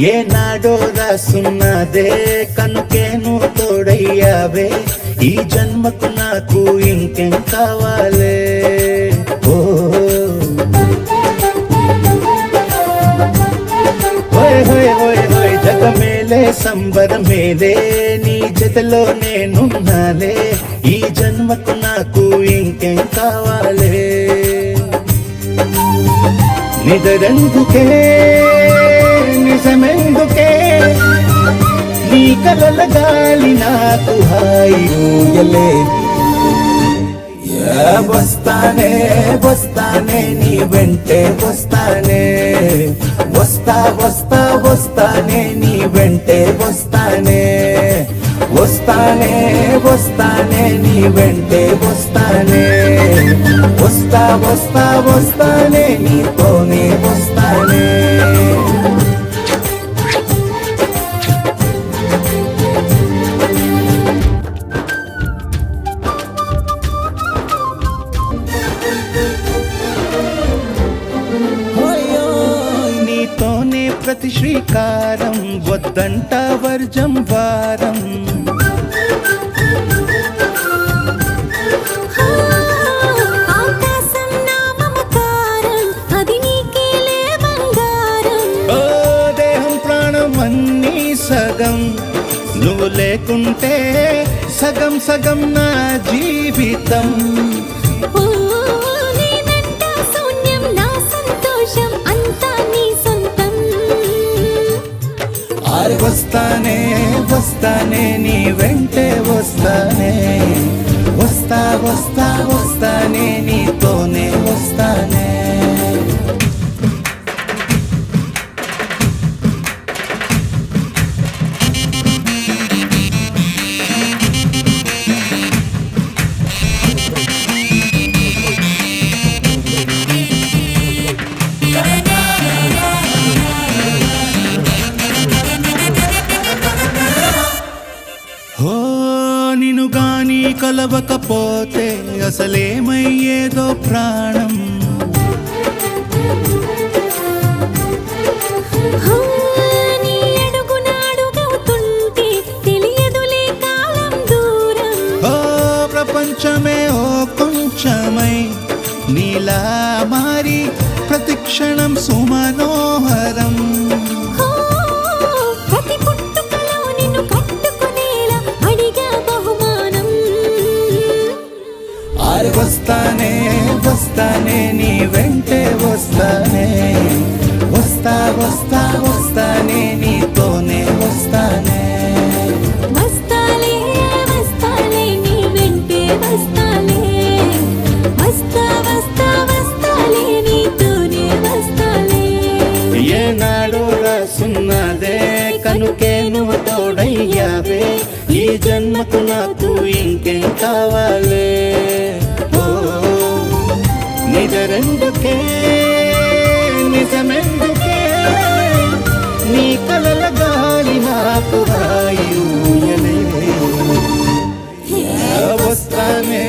ఏనాడో రాసున్నదే కనుకేను తోడయ్యావే ఈ జన్మకు నాకు ఇంకేం కావాలే ఓ హోయ్ హోయ్ హోయ్ హోయ్ జగమేలే సంబరమేలే నీ జతలో నేనున్నాలే ఈ జన్మకు నాకు ఇంకేం కావాలే నిదరెందుకే నిజమెందుకే నీ కలల గాలి నాకు హాయిలే వస్తానే వస్తానే నీ వెంటే వస్తానే వస్తా వస్తా వస్తానే నీ వెంటే వస్తానే వస్తానే వస్తానే నీ వెంటే వస్తానే వస్తా వస్తా వస్తానే నీతోనే వస్తానే ప్రతి శ్రీకారం వద్దంట వర్జం వారం ఓ దేహం ప్రాణం అన్నీ సగం నువ్వు లేకుంటే సగం సగం నా జీవితం వస్తానే వస్తానే నీ వెంటే వస్తానే వస్తా వస్తా వస్తానే నీతోనే వస్తానే నిన్ను గాని కలవకపోతే అసలేమయ్యేదో ప్రాణం ప్రపంచమే ఓ కొంచెమై నీలా మారి ప్రతిక్షణం సుమనోహరం వస్తానే వస్తానే నీ వెంటే వస్తానే వస్తా వస్తా వస్తానే నీతోనే వస్తానే వస్తాలే వస్తాలే నీ వెంటే వస్తాలే వస్తా వస్తా వస్తాలే నీతోనే వస్తాలే ఏనాడో రాసున్నదే కనుకే నువ్వు తోడయ్యావే ఈ జన్మకు నాకు ఇంకేం కావాలే నిజరెందుకే నిజమెందుకే నీ కలల గాలి నాకు హాయిలే వస్తానే